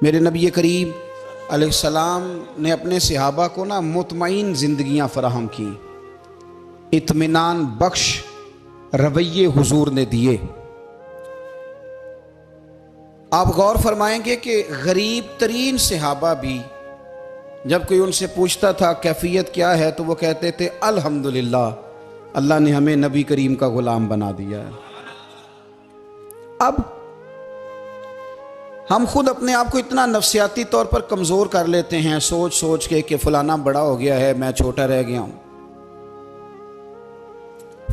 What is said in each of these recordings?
मेरे नबी करीम अलैहिस्सलाम ने अपने सहाबा को ना मुतमईन ज़िंदगियाँ फराहम की, इत्मीनान बख्श रवैये हुजूर ने दिए। आप गौर फरमाएंगे कि गरीब तरीन सहाबा भी जब कोई उनसे पूछता था कैफियत क्या है तो वो कहते थे अल्हम्दुलिल्लाह, अल्लाह ने हमें नबी करीम का गुलाम बना दिया है। अब हम खुद अपने आप को इतना नफ्सियाती तौर पर कमज़ोर कर लेते हैं सोच सोच के कि फलाना बड़ा हो गया है, मैं छोटा रह गया हूँ,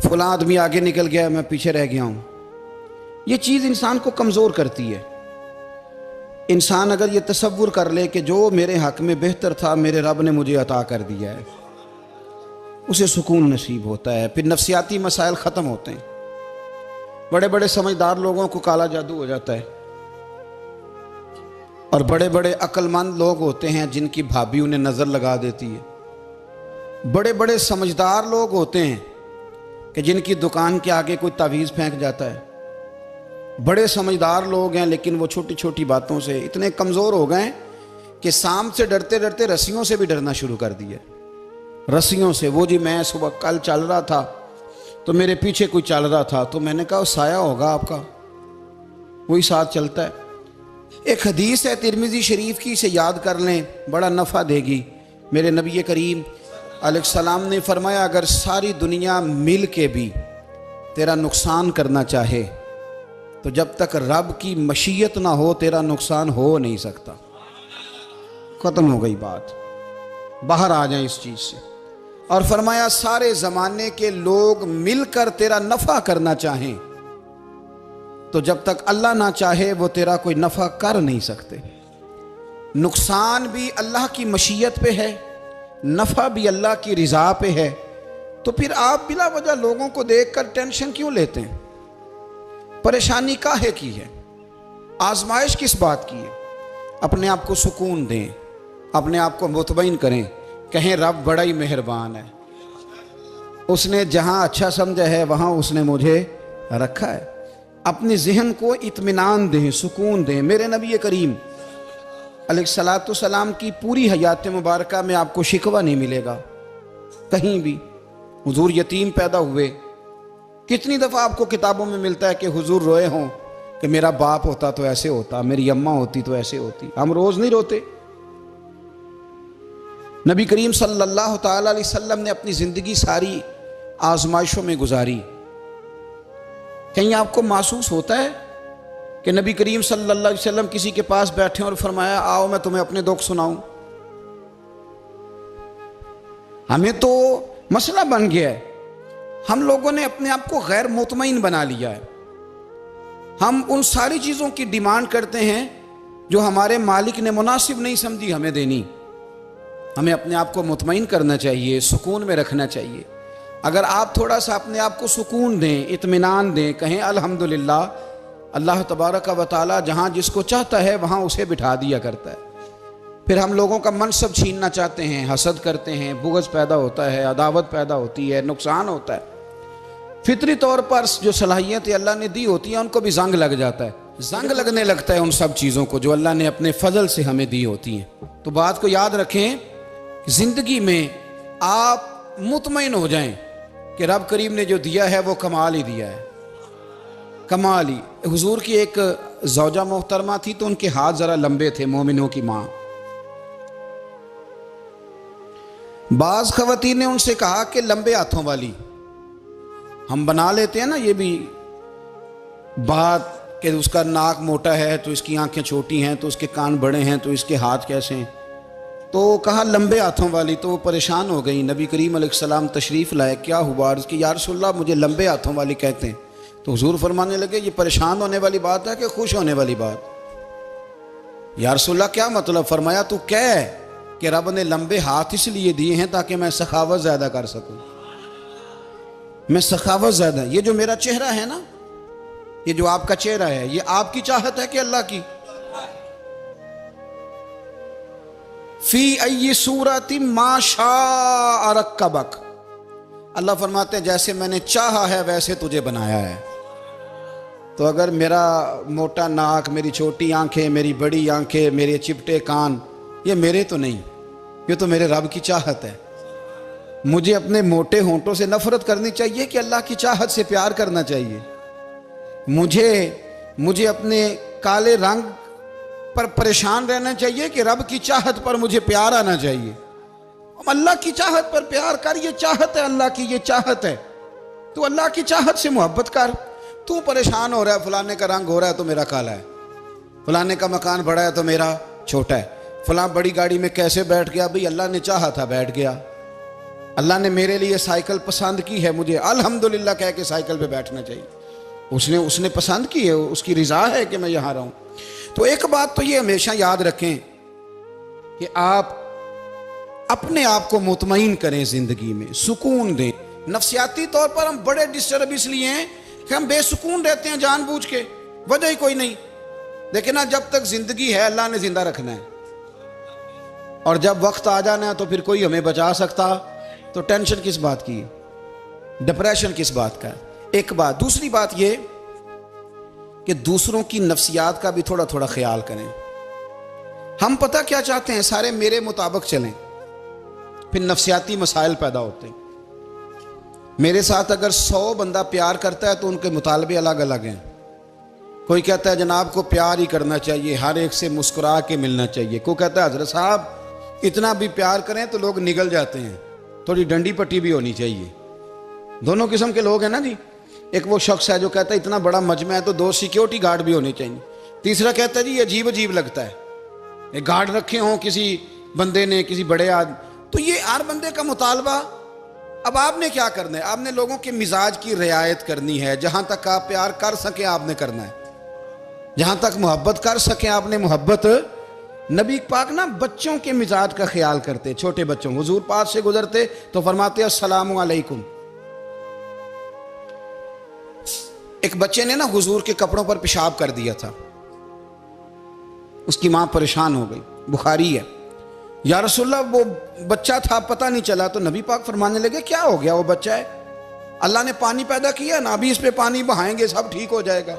फला आदमी आगे निकल गया है, मैं पीछे रह गया हूँ। ये चीज़ इंसान को कमज़ोर करती है। इंसान अगर ये तसव्वुर कर ले कि जो मेरे हक़ में बेहतर था मेरे रब ने मुझे अता कर दिया है, उसे सुकून नसीब होता है, फिर नफ्सियाती मसाइल ख़त्म होते हैं। बड़े बड़े समझदार लोगों को काला जादू हो जाता है और बड़े बड़े अक्लमंद लोग होते हैं जिनकी भाभी उन्हें नज़र लगा देती है। बड़े बड़े समझदार लोग होते हैं कि जिनकी दुकान के आगे कोई तावीज़ फेंक जाता है। बड़े समझदार लोग हैं लेकिन वो छोटी छोटी बातों से इतने कमज़ोर हो गए कि सांप से डरते डरते रस्सियों से भी डरना शुरू कर दिया। रस्सियों से, वो जी मैं सुबह कल चल रहा था तो मेरे पीछे कोई चल रहा था तो मैंने कहा साया होगा आपका, वही साथ चलता है। एक हदीस है तिरमिज़ी शरीफ की, इसे याद कर लें, बड़ा नफ़ा देगी। मेरे नबी करीम अलैहिस्सलाम ने फरमाया अगर सारी दुनिया मिल के भी तेरा नुकसान करना चाहे तो जब तक रब की मशीयत ना हो तेरा नुकसान हो नहीं सकता। ख़त्म हो गई बात, बाहर आ जाए इस चीज़ से। और फरमाया सारे ज़माने के लोग मिलकर तेरा नफ़ा करना चाहें तो जब तक अल्लाह ना चाहे वो तेरा कोई नफ़ा कर नहीं सकते। नुकसान भी अल्लाह की मशीयत पे है, नफ़ा भी अल्लाह की रिज़ा पे है। तो फिर आप बिला वजह लोगों को देखकर टेंशन क्यों लेते हैं? परेशानी काहे की है? आजमाइश किस बात की है? अपने आप को सुकून दें, अपने आप को मुतमईन करें, कहें रब बड़ा ही मेहरबान है, उसने जहाँ अच्छा समझा है वहाँ उसने मुझे रखा है। अपने जहन को इत्मीनान दें, सुकून दें। मेरे नबी करीम अलैहिस्सलातु सलाम की पूरी हयात मुबारका में आपको शिकवा नहीं मिलेगा कहीं भी। हुजूर यतीम पैदा हुए, कितनी दफ़ा आपको किताबों में मिलता है कि हुजूर रोए हों कि मेरा बाप होता तो ऐसे होता, मेरी अम्मा होती तो ऐसे होती। हम रोज़ नहीं रोते। नबी करीम सल्लल्लाहु ताला अलैहि वसल्लम ने अपनी ज़िंदगी सारी आजमाइशों में गुजारी। कहीं आपको महसूस होता है कि नबी करीम सल्लल्लाहु अलैहि वसल्लम किसी के पास बैठे और फरमाया आओ मैं तुम्हें अपने दुख सुनाऊं? हमें तो मसला बन गया है, हम लोगों ने अपने आप को गैर मुतमईन बना लिया है। हम उन सारी चीज़ों की डिमांड करते हैं जो हमारे मालिक ने मुनासिब नहीं समझी हमें देनी। हमें अपने आप को मुतमईन करना चाहिए, सुकून में रखना चाहिए। अगर आप थोड़ा सा अपने आप को सुकून दें, इत्मीनान दें, कहें अल्हम्दुलिल्लाह, अल्लाह तबारक व तआला जहाँ जिसको चाहता है वहाँ उसे बिठा दिया करता है। फिर हम लोगों का मनसब छीनना चाहते हैं, हसद करते हैं, बुग़्ज़ पैदा होता है, अदावत पैदा होती है, नुकसान होता है। फितरी तौर पर जो सलाहियतें अल्लाह ने दी होती हैं उनको भी जंग लग जाता है, जंग लगने लगता है उन सब चीज़ों को जो अल्लाह ने अपने फजल से हमें दी होती हैं। तो बात को याद रखें, ज़िंदगी में आप मुतमईन हो जाएं कि रब करीम ने जो दिया है वो कमाल ही दिया है, कमाल ही। हुजूर की एक ज़ौजा मोहतरमा थी तो उनके हाथ ज़रा लंबे थे, मोमिनों की माँ। बाज़ ख़वातीन ने उनसे कहा कि लंबे हाथों वाली, हम बना लेते हैं ना ये भी बात कि उसका नाक मोटा है तो इसकी आंखें छोटी हैं, तो उसके कान बड़े हैं तो इसके हाथ कैसे हैं। तो कहा लंबे हाथों वाली, तो वो परेशान हो गई। नबी करीम अलैहिस्सलाम तशरीफ़ लाए, क्या हुआ? अर्ज़ की या रसूलल्लाह मुझे लंबे हाथों वाली कहते हैं। तो हुजूर फरमाने लगे ये परेशान होने वाली बात है कि खुश होने वाली बात? या रसूलल्लाह क्या मतलब? फरमाया तू कह कि रब ने लंबे हाथ इसलिए दिए हैं ताकि मैं सखावत ज़्यादा कर सकूँ, मैं सखावत ज़्यादा। ये जो मेरा चेहरा है ना, ये जो आपका चेहरा है, ये आपकी चाहत है कि अल्लाह की? फी अय्यि सूरति मा शाअ रक्कबक, अल्लाह फरमाते हैं जैसे मैंने चाहा है वैसे तुझे बनाया है। तो अगर मेरा मोटा नाक, मेरी छोटी आंखें, मेरी बड़ी आंखें, मेरे चिपटे कान, ये मेरे तो नहीं, ये तो मेरे रब की चाहत है। मुझे अपने मोटे होंठों से नफरत करनी चाहिए कि अल्लाह की चाहत से प्यार करना चाहिए? मुझे अपने काले रंग पर परेशान रहना चाहिए कि रब की चाहत पर मुझे प्यार आना चाहिए? अल्लाह की चाहत पर प्यार कर, ये चाहत है अल्लाह की, ये चाहत है। तू अल्लाह की चाहत से मोहब्बत कर। तू परेशान हो रहा है, फलाने का रंग हो रहा है तो मेरा काला है, फलाने का मकान बड़ा है तो मेरा छोटा है, फलां बड़ी गाड़ी में कैसे बैठ गया? भाई अल्लाह ने चाहा था बैठ गया। अल्लाह ने मेरे लिए साइकिल पसंद की है, मुझे अल्हम्दुलिल्लाह कह के साइकिल पे बैठना चाहिए। उसने पसंद की है, उसकी रिजा है कि मैं यहाँ रहूँ। तो एक बात तो ये हमेशा याद रखें कि आप अपने आप को मुतमईन करें, जिंदगी में सुकून दें। नफ्सियाती तौर पर हम बड़े डिस्टर्ब इसलिए हैं कि हम बेसुकून रहते हैं जानबूझ के, वजह ही कोई नहीं। लेकिन ना, जब तक जिंदगी है अल्लाह ने जिंदा रखना है, और जब वक्त आ जाना है तो फिर कोई हमें बचा सकता, तो टेंशन किस बात की, डिप्रेशन किस बात का? एक बात। दूसरी बात ये कि दूसरों की नफ्सियात का भी थोड़ा थोड़ा ख्याल करें। हम पता क्या चाहते हैं, सारे मेरे मुताबिक चलें, फिर नफ्सियाती मसाइल पैदा होते हैं। मेरे साथ अगर 100 बंदा प्यार करता है तो उनके मुतालबे अलग अलग हैं। कोई कहता है जनाब को प्यार ही करना चाहिए, हर एक से मुस्कुरा के मिलना चाहिए। कोई कहता है हजरत साहब इतना भी प्यार करें तो लोग निगल जाते हैं, थोड़ी डंडी पट्टी भी होनी चाहिए। दोनों किस्म के लोग हैं ना जी। एक वो शख्स है जो कहता है इतना बड़ा मजमा है तो 2 सिक्योरिटी गार्ड भी होने चाहिए। तीसरा कहता है जी ये अजीब अजीब लगता है, ये गार्ड रखे हों किसी बंदे ने, किसी बड़े आदमी। तो ये हर बंदे का मुतालबा। अब आपने क्या करना है? आपने लोगों के मिजाज की रियायत करनी है। जहां तक आप प्यार कर सके आपने करना है, जहां तक मोहब्बत कर सके आपने मोहब्बत। नबी पाक ना बच्चों के मिजाज का ख्याल करते, छोटे बच्चों। हुजूर पास से गुजरते तो फरमाते अस्सलामु अलैकुम। एक बच्चे ने ना हुजूर के कपड़ों पर पेशाब कर दिया था, उसकी मां परेशान हो गई, बुखारी है। या रसूलल्लाह वो बच्चा था पता नहीं चला, तो नबी पाक फरमाने लगे क्या हो गया? वो बच्चा है, अल्लाह ने पानी पैदा किया ना, अभी इस पे पानी बहाएंगे सब ठीक हो जाएगा।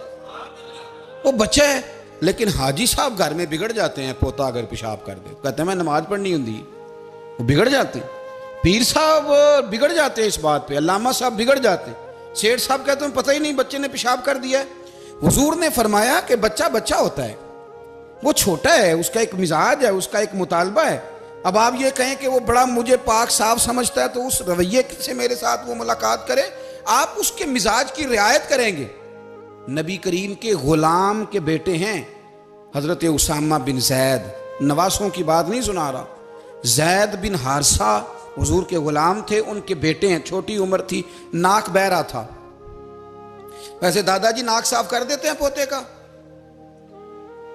वो बच्चा है। लेकिन हाजी साहब घर में बिगड़ जाते हैं, पोता अगर पेशाब कर दे कहते हैं मैं नमाज पढ़नी होंगी, वो बिगड़ जाते हैं। पीर साहब बिगड़ जाते हैं इस बात पे, अल्लामा साहब बिगड़ जाते हैं, सेठ साहब कहते हैं पता ही नहीं बच्चे ने पेशाब कर दिया है। हुजूर ने फरमाया कि बच्चा बच्चा होता है, वो छोटा है, उसका एक मिजाज है, उसका एक मुतालबा है। अब आप ये कहें कि वो बड़ा मुझे पाक साफ समझता है तो उस रवैये से मेरे साथ वो मुलाकात करे, आप उसके मिजाज की रियायत करेंगे। नबी करीम के गुलाम के बेटे हैं हजरत उसामा बिन जैद, नवासों की बात नहीं सुना रहा। जैद बिन हारसा हुजूर के गुलाम थे, उनके बेटे हैं। छोटी उम्र थी, नाक बह रहा था। वैसे दादाजी नाक साफ कर देते हैं पोते का,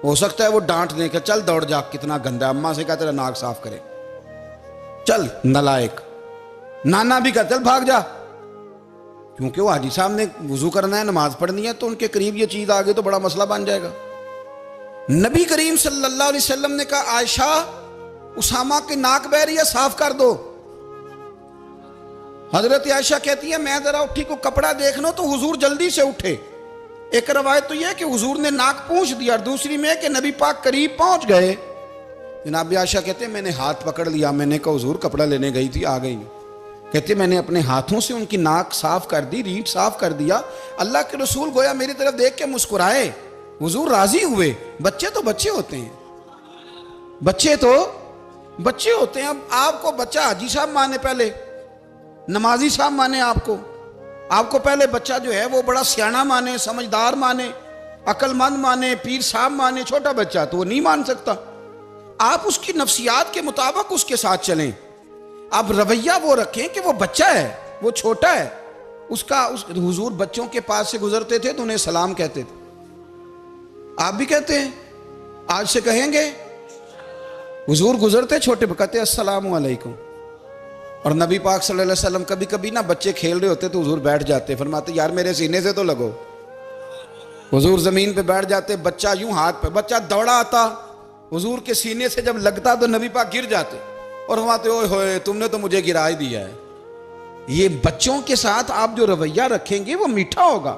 हो सकता है वो डांट दे के चल दौड़ जा, कितना गंदा, अम्मा से कहा तेरा नाक साफ करे, चल नलायक। नाना भी कहा चल भाग जा, क्योंकि वो हाजी साहब ने वुजू करना है, नमाज पढ़नी है, तो उनके करीब ये चीज आ गई तो बड़ा मसला बन जाएगा। नबी करीम सल्लल्लाहु अलैहि वसल्लम ने कहा आयशा उसामा की नाक बह रही है, साफ कर दो। हजरत आयशा कहती है मैं जरा उठी को कपड़ा देख लो, तो हुजूर जल्दी से उठे। एक रवायत तो यह कि हुजूर ने नाक पूंछ दिया, और दूसरी में कि नबी पाक करीब पहुंच गए। जनाब आयशा कहते हैं मैंने हाथ पकड़ लिया, मैंने कहा हुजूर कपड़ा लेने गई थी, आ गई। कहते मैंने अपने हाथों से उनकी नाक साफ कर दी, रीढ़ साफ कर दिया। अल्लाह के रसूल गोया मेरी तरफ देख के मुस्कुराए, हुजूर राजी हुए। बच्चे तो बच्चे होते हैं, बच्चे तो बच्चे होते हैं। अब आपको बच्चा हाजी साहब माने, पहले नमाजी साहब माने, आपको पहले बच्चा जो है वो बड़ा सियाना माने, समझदार माने, अक्लमंद माने, पीर साहब माने। छोटा बच्चा तो वो नहीं मान सकता। आप उसकी नफ्सियात के मुताबिक उसके साथ चलें। आप रवैया वो रखें कि वो बच्चा है, वो छोटा है। हुजूर बच्चों के पास से गुजरते थे तो उन्हें सलाम कहते थे। आप भी कहते हैं, आज से कहेंगे। हुजूर गुजरते छोटे कहते अस्सलामु अलैकुम। और नबी पाक सल्लल्लाहु अलैहि वसल्लम कभी कभी ना बच्चे खेल रहे होते तो हुजूर बैठ जाते, फरमाते यार मेरे सीने से तो लगो। हुजूर जमीन पे बैठ जाते, बच्चा यूं हाथ पे, बच्चा दौड़ा आता, हुजूर के सीने से जब लगता तो नबी पाक गिर जाते और फरमाते ओए होए तुमने तो मुझे गिरा ही दिया है। ये बच्चों के साथ आप जो रवैया रखेंगे वो मीठा होगा।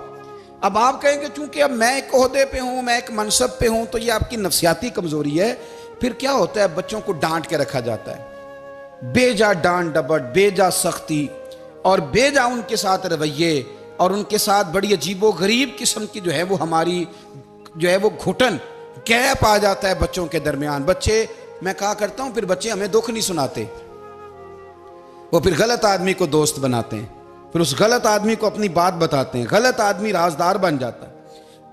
अब आप कहेंगे चूंकि अब मैं एक ओहदे पे हूं, मैं एक मनसब पे हूं, तो ये आपकी नफसियाती कमजोरी है। फिर क्या होता है, बच्चों को डांट के रखा जाता है, बेजा डांट डपट, बेजा सख्ती और बेजा उनके साथ रवैये और उनके साथ बड़ी अजीबो गरीब किस्म की जो है वो हमारी जो है वो घुटन गैप आ जाता है बच्चों के दरमियान। बच्चे, मैं कहा करता हूं, फिर बच्चे हमें दुख नहीं सुनाते, वो फिर गलत आदमी को दोस्त बनाते हैं, फिर उस गलत आदमी को अपनी बात बताते हैं, गलत आदमी राजदार बन जाता है।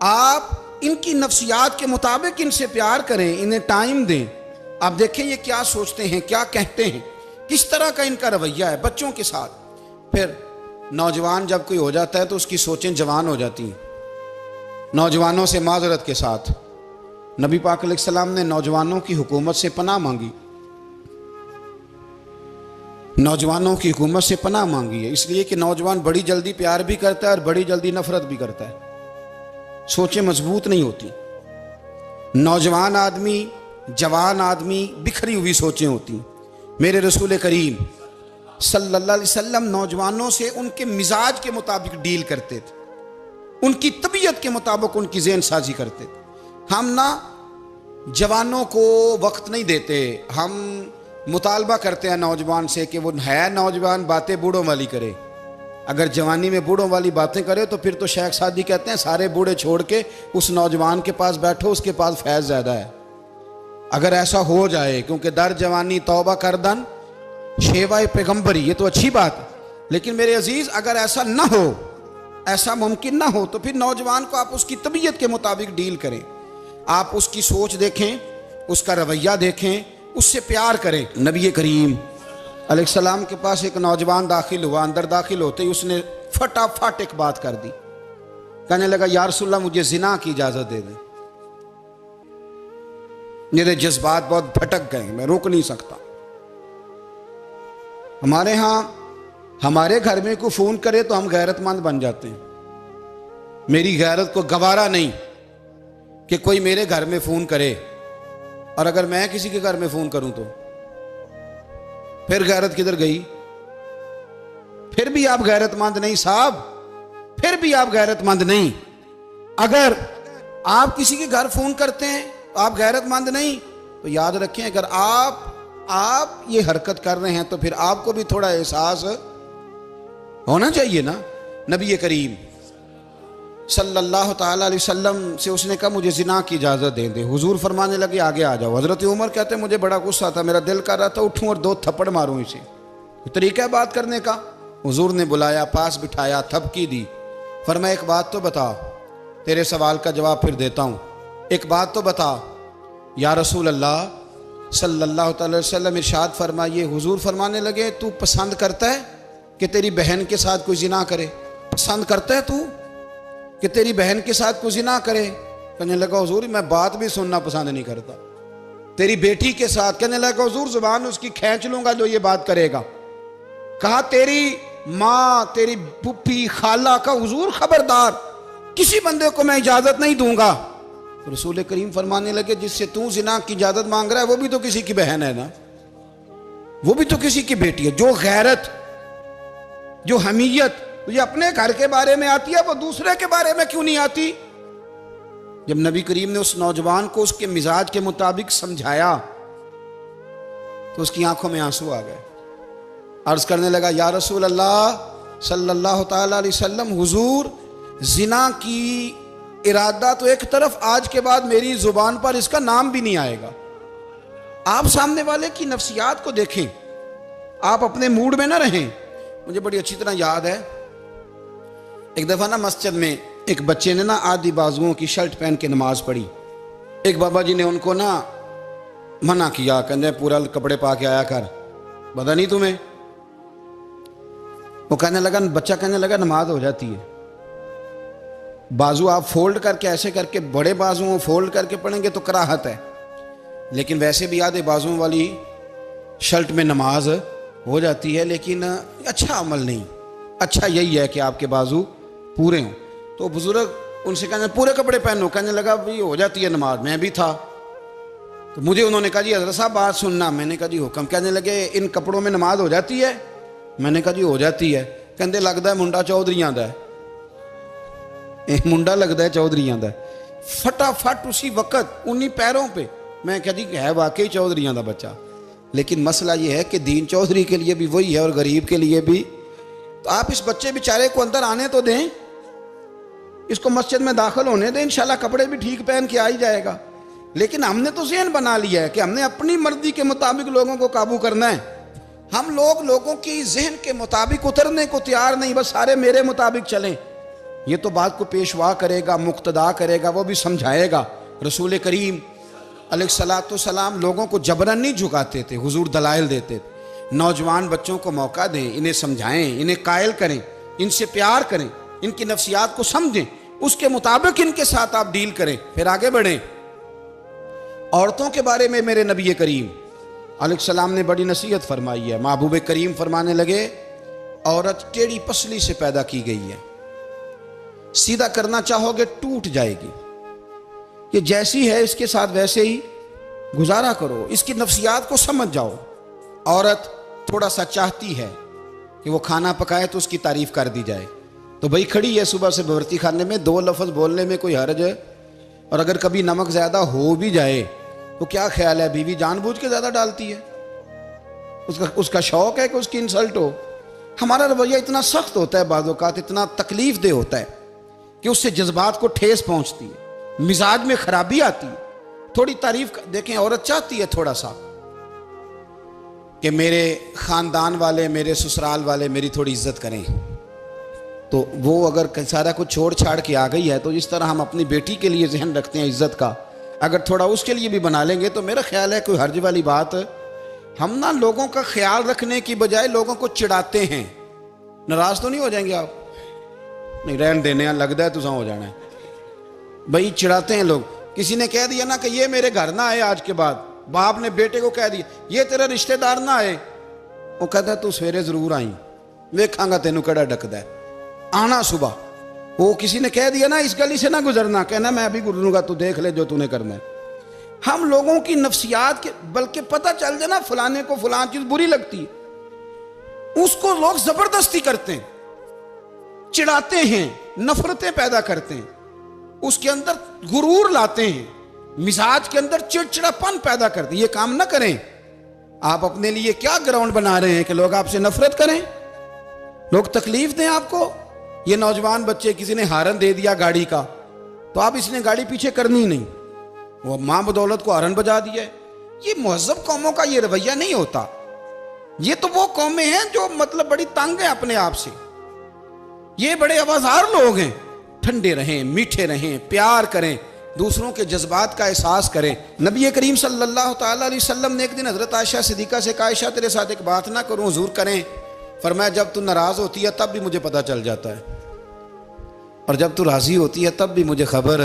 आप इनकी नफ्सियात के मुताबिक इनसे प्यार करें, इन्हें टाइम दें। आप देखें ये क्या सोचते हैं, क्या कहते हैं, किस तरह का इनका रवैया है बच्चों के साथ। फिर नौजवान जब कोई हो जाता है तो उसकी सोचें जवान हो जाती हैं। नौजवानों से माजरत के साथ नबी पाक अलैहिस्सलाम ने नौजवानों की हुकूमत से पनाह मांगी, नौजवानों की हुकूमत से पनाह मांगी है, इसलिए कि नौजवान बड़ी जल्दी प्यार भी करता है और बड़ी जल्दी नफरत भी करता है। सोचें मजबूत नहीं होती। नौजवान आदमी, जवान आदमी, बिखरी हुई सोचें होती। मेरे रसूल करीम सल्लल्लाहु अलैहि वसल्लम नौजवानों से उनके मिजाज के मुताबिक डील करते थे, उनकी तबीयत के मुताबिक उनकी ज़हन साजी करते थे। हम ना जवानों को वक्त नहीं देते, हम मुतालबा करते हैं नौजवान से कि वो है नौजवान, बातें बूढ़ों वाली करे। अगर जवानी में बूढ़ों वाली बातें करे तो फिर तो शेख सादी कहते हैं सारे बूढ़े छोड़ के उस नौजवान के पास बैठो, उसके पास फैज़ ज़्यादा है। अगर ऐसा हो जाए, क्योंकि दर जवानी तौबा करदन शेवाए पैगम्बरी, ये तो अच्छी बात है, लेकिन मेरे अजीज़ अगर ऐसा ना हो, ऐसा मुमकिन ना हो, तो फिर नौजवान को आप उसकी तबीयत के मुताबिक डील करें। आप उसकी सोच देखें, उसका रवैया देखें, उससे प्यार करें। नबी करीम अलैहिस्सलाम के पास एक नौजवान दाखिल हुआ, अंदर दाखिल होते ही उसने फटाफट एक बात कर दी, कहने लगा या रसूलल्लाह मुझे जिना की इजाज़त दे दें। मेरे जज्बात बहुत भटक गए, मैं रोक नहीं सकता। हमारे यहाँ हमारे घर में कोई फ़ोन करे तो हम गैरतमंद बन जाते हैं। मेरी गैरत को गवारा नहीं कि कोई मेरे घर में फ़ोन करे, और अगर मैं किसी के घर में फ़ोन करूं तो फिर गैरत किधर गई? फिर भी आप गैरतमंद नहीं साहब, फिर भी आप गैरतमंद नहीं। अगर आप किसी के घर फ़ोन करते हैं तो आप गैरतमंद नहीं, तो याद रखें अगर आप ये हरकत कर रहे हैं तो फिर आपको भी थोड़ा एहसास होना चाहिए ना। नबी करीम सल्लल्लाहु ताला अलैहि वसल्लम से उसने कहा मुझे जिना की इजाज़त दे दे। हुजूर फरमाने लगे आगे आ जाओ। हज़रत उमर कहते हैं मुझे बड़ा गुस्सा था, मेरा दिल कर रहा था उठूं और 2 थप्पड़ मारूं इसे। तरीका है बात करने का। हुजूर ने बुलाया, पास बिठाया, थपकी दी, फरमाया एक बात तो बता, तेरे सवाल का जवाब फिर देता हूँ, एक बात तो बता। या रसूल अल्लाह सल्लल्लाहु अलैहि वसल्लम इरशाद फरमाइए। हुजूर फरमाने लगे तू पसंद करता है कि तेरी बहन के साथ कोई जिना करे? पसंद करता है तू कि तेरी बहन के साथ कोई जिना करे? कहने लगा हुजूर मैं बात भी सुनना पसंद नहीं करता। तेरी बेटी के साथ? कहने लगा हुजूर जुबान उसकी खींच लूंगा जो ये बात करेगा। कहा तेरी माँ, तेरी पुप्पी, खाला का? हुजूर खबरदार, किसी बंदे को मैं इजाजत नहीं दूंगा। तो रसूल करीम फरमाने लगे जिससे तू जिना की इजाजत मांग रहा है वो भी तो किसी की बहन है ना, वो भी तो किसी की बेटी है। जो गैरत, जो हमीयत तुझे अपने घर के बारे में आती है वो दूसरे के बारे में क्यों नहीं आती? जब नबी करीम ने उस नौजवान को उसके मिजाज के मुताबिक समझाया तो उसकी आंखों में आंसू आ गए। अर्ज करने लगा या रसूल अल्लाह सल्लल्लाहु ताला अलैहि वसल्लम, हुजूर जिना की इरादा तो एक तरफ, आज के बाद मेरी जुबान पर इसका नाम भी नहीं आएगा। आप सामने वाले की नफ्सियात को देखें, आप अपने मूड में ना रहें। मुझे बड़ी अच्छी तरह याद है एक दफ़ा ना मस्जिद में एक बच्चे ने ना आधी बाजुओं की शर्ट पहन के नमाज पढ़ी। एक बाबा जी ने उनको ना मना किया, कहते पूरा कपड़े पा के आया कर, पता नहीं तुम्हें? वो कहने लगा, बच्चा कहने लगा नमाज हो जाती है, बाजू आप फोल्ड करके ऐसे करके बड़े बाजुओं फोल्ड करके पढ़ेंगे तो कराहत है, लेकिन वैसे भी आधे बाजुओं वाली शर्ट में नमाज हो जाती है। लेकिन अच्छा अमल नहीं, अच्छा यही है कि आपके बाजू पूरे हों। तो बुजुर्ग उनसे कहने पूरे कपड़े पहनो, कहने लगा भाई हो जाती है नमाज, मैं भी था। तो मुझे उन्होंने कहा जी हज़रत साहब बात सुनना। मैंने कहा जी हुक्म। कहने लगे इन कपड़ों में नमाज हो जाती है? मैंने कहा जी हो जाती है। कहते लगता है मुंडा चौधरियां दा है। मुंडा लगता है चौधरियां का, फटाफट उसी वक्त उन्हीं पैरों पे। मैं कहती है वाकई चौधरियां का बच्चा, लेकिन मसला ये है कि दीन चौधरी के लिए भी वही है और गरीब के लिए भी। तो आप इस बच्चे बेचारे को अंदर आने तो दें, इसको मस्जिद में दाखिल होने दें, इंशाल्लाह कपड़े भी ठीक पहन के आ ही जाएगा। लेकिन हमने तो ज़हन बना लिया है कि हमने अपनी मर्जी के मुताबिक लोगों को काबू करना है। हम लोग लोगों की जहन के मुताबिक उतरने को तैयार नहीं, बस सारे मेरे मुताबिक चलें। ये तो बात को पेशवा करेगा, मुक्तदा करेगा, वो भी समझाएगा। रसूल करीम अलैहिस्सलाम लोगों को जबरन नहीं झुकाते थे, हुजूर दलाइल देते थे। नौजवान बच्चों को मौका दें, इन्हें समझाएं, इन्हें कायल करें, इनसे प्यार करें, इनकी नफ्सियात को समझें, उसके मुताबिक इनके साथ आप डील करें, फिर आगे बढ़ें। औरतों के बारे में मेरे नबी करीम अलैहिस्सलाम ने बड़ी नसीहत फरमाई है। महबूब करीम फरमाने लगे, औरत टेढ़ी पसली से पैदा की गई है, सीधा करना चाहोगे टूट जाएगी। ये जैसी है इसके साथ वैसे ही गुजारा करो, इसकी नफ्सियात को समझ जाओ। औरत थोड़ा सा चाहती है कि वो खाना पकाए तो उसकी तारीफ कर दी जाए, तो भाई खड़ी है सुबह से बवर्ती खाने में, दो लफ्ज़ बोलने में कोई हर्ज है। और अगर कभी नमक ज़्यादा हो भी जाए तो क्या ख्याल है, बीवी जानबूझ के ज़्यादा डालती है, उसका शौक है कि उसकी इंसल्ट हो। हमारा रवैया इतना सख्त होता है, बाज़ औक़ात इतना तकलीफ दे होता है कि उससे जज्बात को ठेस पहुंचती है, मिजाज में खराबी आती है। थोड़ी तारीफ देखें, औरत चाहती है थोड़ा सा कि मेरे ख़ानदान वाले, मेरे ससुराल वाले मेरी थोड़ी इज्जत करें, तो वो अगर सारा कुछ छोड़ छाड़ के आ गई है, तो जिस तरह हम अपनी बेटी के लिए जहन रखते हैं इज्जत का, अगर थोड़ा उसके लिए भी बना लेंगे तो मेरा ख्याल है कोई हर्ज वाली बात। हम ना लोगों का ख्याल रखने की बजाय लोगों को चिढ़ाते हैं। नाराज तो नहीं हो जाएंगे आप? नहीं, रहन देने लगता है तुझा हो जाना है भाई, चिढ़ाते हैं लोग। किसी ने कह दिया ना कि ये मेरे घर ना आए आज के बाद, बाप ने बेटे को कह दिया ये तेरा रिश्तेदार ना आए, वो कहता है तू सवेरे जरूर आई, वेखांगा तेनू कड़ा डकदा है, आना सुबह। वो किसी ने कह दिया ना इस गली से ना गुजरना, कहना मैं अभी गुजरूंगा, तू देख ले जो तूने करना है। हम लोगों की नफ्सियात के, बल्कि पता चल जाए ना फलाने को फलान चीज बुरी लगती है, उसको लोग जबरदस्ती करते हैं, चिढ़ाते हैं, नफरतें पैदा करते हैं, उसके अंदर गुरूर लाते हैं, मिजाज के अंदर चिड़चिड़ापन पैदा करते हैं। ये काम ना करें। आप अपने लिए क्या ग्राउंड बना रहे हैं कि लोग आपसे नफरत करें, लोग तकलीफ दें आपको। ये नौजवान बच्चे, किसी ने हारन दे दिया गाड़ी का, तो आप इसने गाड़ी पीछे करनी नहीं, वो मां बदौलत को हारन बजा दिया है। ये मुहज़्ज़ब कौमों का ये रवैया नहीं होता। ये तो वो कौमें हैं जो मतलब बड़ी तंग है अपने आप से, ये बड़े आवाज़ार लोग हैं। ठंडे रहें, मीठे रहें, प्यार करें, दूसरों के जज्बात का एहसास करें। नबी करीम सल्लल्लाहु ताला अलैहि वसल्लम ने एक दिन हज़रत आयशा सिद्दीक़ा से कहा, आयशा तेरे साथ एक बात ना करूं, हुजूर करें। फरमाया जब तू नाराज़ होती है तब भी मुझे पता चल जाता है, और जब तू राज़ी होती है तब भी मुझे खबर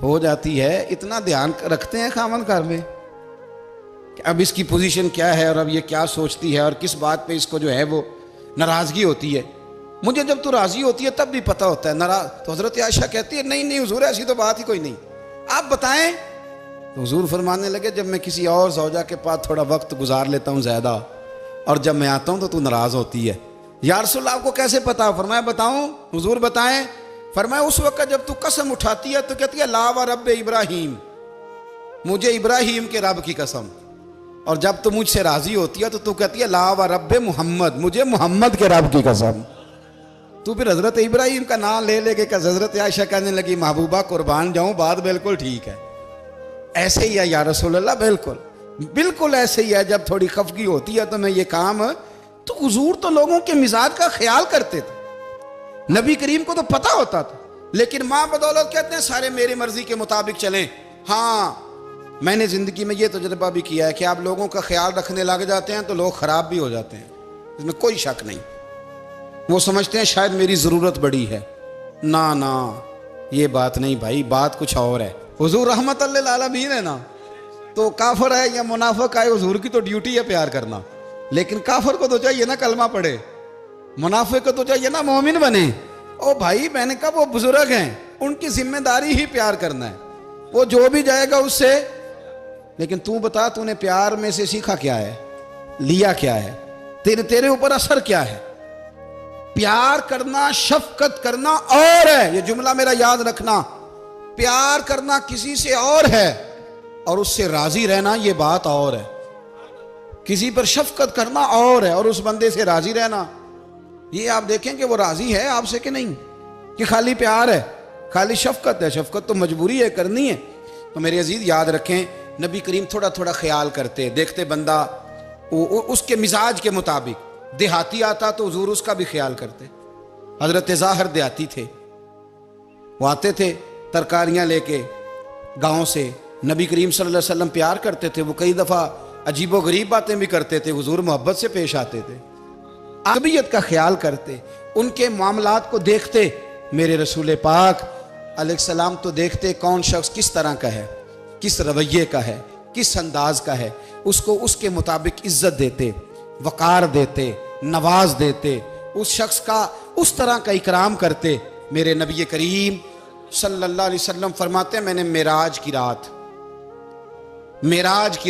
हो जाती है। इतना ध्यान रखते हैं खामन घर में कि अब इसकी पोजीशन क्या है, और अब ये क्या सोचती है, और किस बात पे इसको जो है वो नाराज़गी होती है। मुझे जब तू राज़ी होती है तब भी पता होता है नाराज़। तो हज़रत आयशा कहती है नहीं नहीं हुजूर, ऐसी तो बात ही कोई नहीं, आप बताएं। तो हुजूर फरमाने लगे जब मैं किसी और ज़ौजा के पास थोड़ा वक्त गुजार लेता हूँ ज़्यादा, और जब मैं आता हूँ तो तू नाराज़ होती है। या रसूल अल्लाह आपको कैसे पता? फरमाया बताऊँ? हुजूर बताएं। फरमाया उस वक्त जब तू कसम उठाती है तो कहती है ला व रब इब्राहीम, मुझे इब्राहीम के रब की कसम। और जब तू मुझसे राज़ी होती है तो तू कहती है ला व रब मुहम्मद, मुझे मोहम्मद के रब की कसम। तू फिर हज़रत इब्राहीम का नाम ले लेके हज़रत आयशा कहने लगी महबूबा कुर्बान जाऊँ, बात बिल्कुल ठीक है, ऐसे ही है या रसूल अल्लाह, बिल्कुल बिल्कुल ऐसे ही है। जब थोड़ी खफगी होती है तो मैं ये काम, तो हुजूर तो लोगों के मिजाज का ख्याल करते थे, नबी करीम को तो पता होता था। लेकिन माँ बदौलत कहते हैं सारे मेरी मर्जी के मुताबिक चलें। हाँ, मैंने ज़िंदगी में ये तजुर्बा भी किया है कि आप लोगों का ख्याल रखने लग जाते हैं तो लोग ख़राब भी हो जाते हैं, इसमें कोई शक नहीं। वो समझते हैं शायद मेरी ज़रूरत बड़ी है, ना ना ये बात नहीं भाई, बात कुछ और है। हुजूर रहमतुल लिल आलमीन है ना, तो काफिर है या मुनाफिक है, हुजूर की तो ड्यूटी है प्यार करना। लेकिन काफिर को तो चाहिए ना कलमा पढ़े, मुनाफिक को तो चाहिए ना मोमिन बने। ओ भाई मैंने कहा वो बुजुर्ग हैं, उनकी जिम्मेदारी ही प्यार करना है, वो जो भी जाएगा उससे। लेकिन तू बता, तूने प्यार में से सीखा क्या है, लिया क्या है, तेरे ऊपर असर क्या है? प्यार करना, शफकत करना और है, ये जुमला मेरा याद रखना। प्यार करना किसी से और है और उससे राजी रहना ये बात और है। किसी पर शफकत करना और है और उस बंदे से राजी रहना, ये आप देखें कि वो राजी है आपसे कि नहीं, कि खाली प्यार है, खाली शफकत है। शफकत तो मजबूरी है, करनी है। तो मेरे अजीज याद रखें, नबी करीम थोड़ा थोड़ा ख्याल करते, देखते बंदा उसके मिजाज के मुताबिक, देहाती आता तो हुजूर उसका भी ख्याल करते। हजरत ज़ाहिर देहाती थे, वो आते थे तरकारियां लेके गांव से, नबी करीम सल्लल्लाहु अलैहि वसल्लम प्यार करते थे। वो कई दफ़ा अजीबो गरीब बातें भी करते थे, हुजूर मोहब्बत से पेश आते थे, तबीयत का ख्याल करते, उनके मामलात को देखते। मेरे रसूल पाक अलैहिस्सलाम तो देखते कौन शख्स किस तरह का है, किस रवैये का है, किस अंदाज का है, उसको उसके मुताबिक इज्जत देते, वक़ार देते, नवाज देते, उस शख्स का उस तरह का इकराम करते। मेरे नबी करीम सल्लल्लाहु अलैहि वसल्लम फरमाते, मैंने मेराज की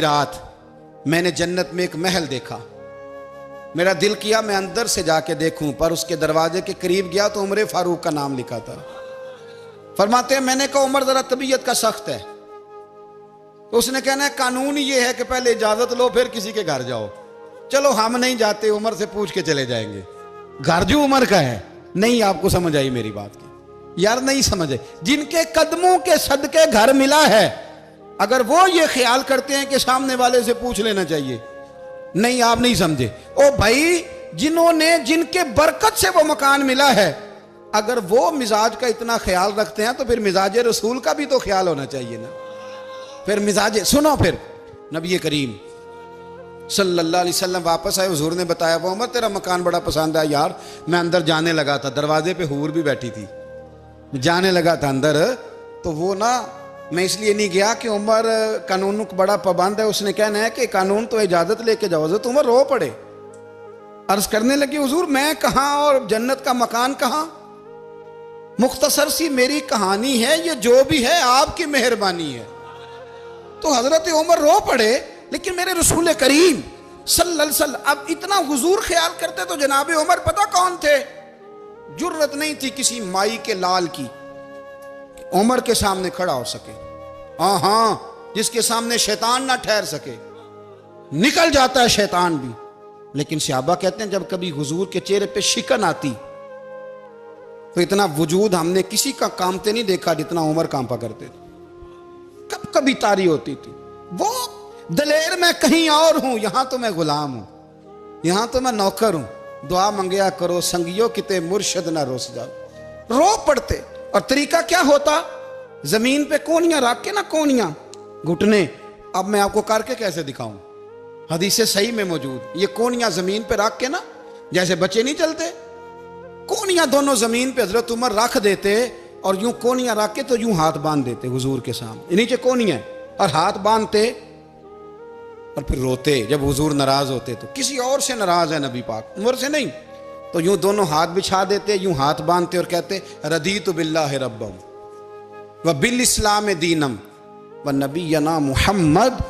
रात मैंने जन्नत में एक महल देखा। मेरा दिल किया मैं अंदर से जाके देखूं, पर उसके दरवाजे के करीब गया तो उमर फारूक का नाम लिखा था। फरमाते हैं मैंने कहा उमर जरा तबीयत का सख्त है, तो उसने कहना है कानून ये है कि पहले इजाजत लो फिर किसी के घर जाओ। चलो हम नहीं जाते, उमर से पूछ के चले जाएंगे, घर जो उमर का है। नहीं, आपको समझ आई मेरी बात की यार, नहीं समझे। जिनके कदमों के सदके घर मिला है, अगर वो ये ख्याल करते हैं कि सामने वाले से पूछ लेना चाहिए, नहीं आप नहीं समझे। ओ भाई, जिनके बरकत से वो मकान मिला है, अगर वो मिजाज का इतना ख्याल रखते हैं तो फिर मिजाज रसूल का भी तो ख्याल होना चाहिए ना। फिर मिजाज सुनो, फिर नबी करीम सल्लल्लाहु अलैहि वसल्लम वापस आए, हुजूर ने बताया वो उमर तेरा मकान बड़ा पसंद है यार। मैं अंदर जाने लगा था, दरवाजे पे हूर भी बैठी थी, जाने लगा था अंदर, तो वो ना मैं इसलिए नहीं गया कि उमर कानून को बड़ा पाबंद है। उसने कहना है कि कानून तो इजाजत लेके जाओ। तो उमर रो पड़े, अर्ज करने लगे हुजूर मैं कहाँ और जन्नत का मकान कहाँ। मुख्तसर सी मेरी कहानी है, ये जो भी है आपकी मेहरबानी है। तो हजरत उमर रो पड़े। लेकिन मेरे रसूल करीम सल्लल्लाहु अलैहि वसल्लम अब इतना हुजूर ख्याल करते तो जनाबे उमर पता कौन थे, जुर्रत नहीं थी किसी माई के लाल की उमर के सामने खड़ा हो सके। हाँ, जिसके सामने शैतान ना ठहर सके, निकल जाता है शैतान भी। लेकिन सहाबा कहते हैं जब कभी हुजूर के चेहरे पे शिकन आती तो इतना वजूद हमने किसी का कामते नहीं देखा जितना उमर कांपा करते थे। कब कभी तारी होती थी वो दलेर, मैं कहीं और हूं, यहां तो मैं गुलाम हूं, यहां तो मैं नौकर हूं। दुआ मंगया करो संगियो किते मुर्शद ना रोस जाओ। रो पड़ते। और तरीका क्या होता, जमीन पे कोनियां रख के ना, कोनियां घुटने, अब मैं आपको करके कैसे दिखाऊं, हदीस सही में मौजूद, ये कोनियां जमीन पे रख के ना, जैसे बच्चे नहीं चलते, कोनियां दोनों जमीन पे हजरत उमर रख देते और यूं कोनियां रख के तो यूं हाथ बांध देते हुजूर के सामने, नीचे कोनियां और हाथ बांधते और फिर रोते। जब हुजूर नाराज होते तो किसी और से नाराज है नबी पाक, उमर से नहीं, तो यूं दोनों हाथ बिछा देते, यूं हाथ बांधते और कहते रदीतु बिल्लाहि रब्बम व बिल इस्लाम दीनम व नबीना मुहम्मद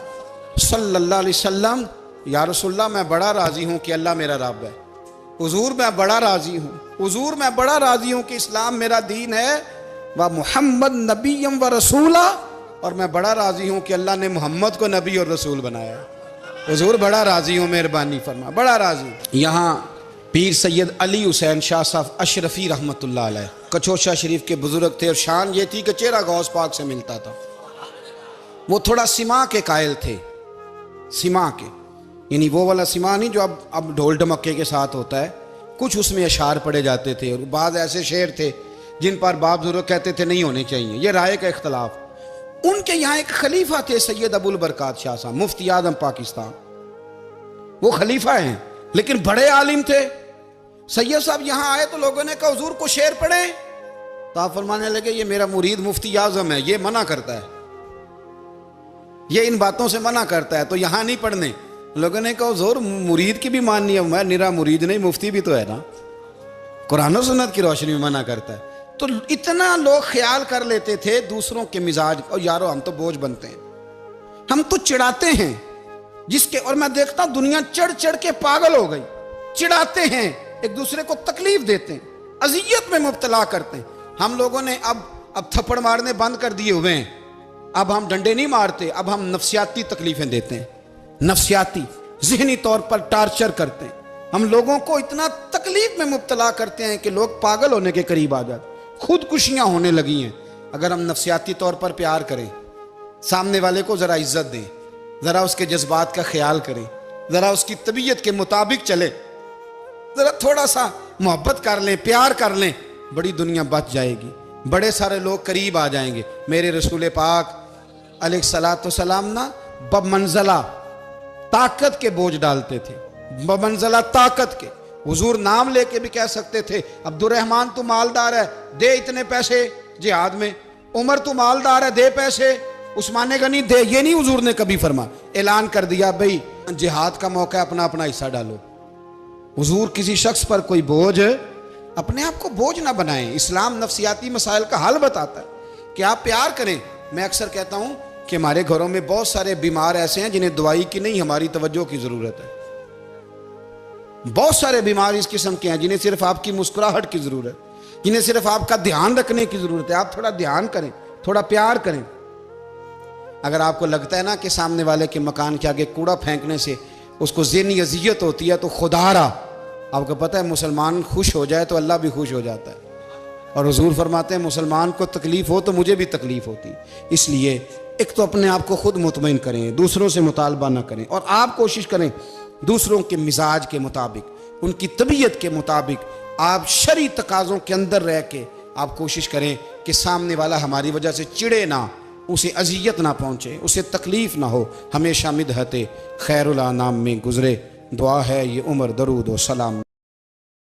सल्लल्लाहु अलैहि वसल्लम। या रसूलल्लाह मैं बड़ा राजी हूं कि अल्लाह मेरा रब है। हुजूर मैं बड़ा राजी हूं, हुजूर मैं बड़ा राजी हूं कि इस्लाम मेरा दीन है। व मुहम्मद नबीयम व रसूला, और मैं बड़ा राजी हूं कि अल्लाह ने मोहम्मद को नबी और रसूल बनाया। हुजूर बड़ा राजी हूं, मेहरबानी फरमा, बड़ा राजी। यहाँ पीर सैयद अली हुसैन शाह साहब अशरफी रहमतुल्लाह अलैह कचौशा शरीफ के बुजुर्ग थे और शान ये थी कि चेहरा गौस पाक से मिलता था। वो थोड़ा सिमा के कायल थे, सिमा के, यानी वो वाला सिमा नहीं जो अब ढोल ढमक्के के साथ होता है, कुछ उसमें अशार पड़े जाते थे और बाद ऐसे शेर थे जिन पर बाप बुजुर्ग कहते थे नहीं होने चाहिए, ये राय का इख्तलाफ। उनके यहाँ एक खलीफा थे सैयद अबुल बरकात शाह साहब, मुफ्ती आजम पाकिस्तान, वो खलीफा हैं लेकिन बड़े आलिम थे। सैयद साहब यहाँ आए तो लोगों ने कहा हुजूर को शेर पढ़े, तो आप फरमाने लगे ये मेरा मुरीद मुफ्ती आजम है, ये मना करता है, ये इन बातों से मना करता है, तो यहाँ नहीं पढ़ने। लोगों ने कहा हुजूर मुरीद की भी माननी है, मैं निरा मुरीद नहीं मुफ्ती भी तो है ना, कुरान और सुन्नत की रोशनी में मना करता है। तो इतना लोग ख्याल कर लेते थे दूसरों के मिजाज, और यारो हम तो बोझ बनते हैं, हम तो चिढ़ाते हैं जिसके, और मैं देखता हूं दुनिया चढ़ चढ़ के पागल हो गई, चिढ़ाते हैं एक दूसरे को तकलीफ देते हैं, अजियत में मुब्तला करते हैं। हम लोगों ने अब थप्पड़ मारने बंद कर दिए हुए हैं। अब हम डंडे नहीं मारते, अब हम नफ्सियाती तकलीफें देते हैं, नफ्सियाती ज़हनी तौर पर टार्चर करते हैं। हम लोगों को इतना तकलीफ में मुब्तला करते हैं कि लोग पागल होने के करीब आ जाते, खुदकुशियां होने लगी हैं। अगर हम नफ्सियाती तौर पर प्यार करें, सामने वाले को ज़रा इज्जत दें, ज़रा उसके जज्बात का ख्याल करें, ज़रा उसकी तबीयत के मुताबिक चले, ज़रा थोड़ा सा मोहब्बत कर लें, प्यार कर लें, बड़ी दुनिया बच जाएगी, बड़े सारे लोग करीब आ जाएंगे। मेरे रसूल पाक अलैहिस्सलाम ना बमंज़ला ताकत के बोझ डालते थे, बमंज़ला ताकत के। हुजूर नाम लेके भी कह सकते थे, अब्दुर्रहमान तू मालदार है, दे इतने पैसे जिहाद में। उमर तू मालदार है, दे पैसे। उस्मान गनी दे, ये नहीं हुजूर ने कभी फरमा। ऐलान कर दिया भाई जिहाद का मौका, अपना अपना हिस्सा डालो। हुजूर किसी शख्स पर कोई बोझ, अपने आप को बोझ ना बनाएं। इस्लाम नफ्सियाती मसाइल का हल बताता है कि आप प्यार करें। मैं अक्सर कहता हूं कि हमारे घरों में बहुत सारे बीमार ऐसे हैं जिन्हें दवाई की नहीं, हमारी तवज्जो की जरूरत है। बहुत सारे बीमार इस किस्म के हैं जिन्हें सिर्फ आपकी मुस्कुराहट की जरूरत, जिन्हें सिर्फ आपका ध्यान रखने की जरूरत है। आप थोड़ा ध्यान करें, थोड़ा प्यार करें। अगर आपको लगता है ना कि सामने वाले के मकान के आगे कूड़ा फेंकने से उसको ज़हनी अजियत होती है, तो खुदारा आपको पता है मुसलमान खुश हो जाए तो अल्लाह भी खुश हो जाता है। और हुजूर फरमाते हैं मुसलमान को तकलीफ हो तो मुझे भी तकलीफ होती। इसलिए एक तो अपने आप को खुद मुतमईन करें, दूसरों से मुतालबा ना करें, और आप कोशिश करें दूसरों के मिजाज के मुताबिक, उनकी तबीयत के मुताबिक, आप शरई तकाज़ों के अंदर रह के आप कोशिश करें कि सामने वाला हमारी वजह से चिड़े ना, उसे अजियत ना पहुँचे, उसे तकलीफ ना हो। हमेशा मिदहते खैरुल अनाम में गुजरे। दुआ है ये उम्र दरूद व सलाम।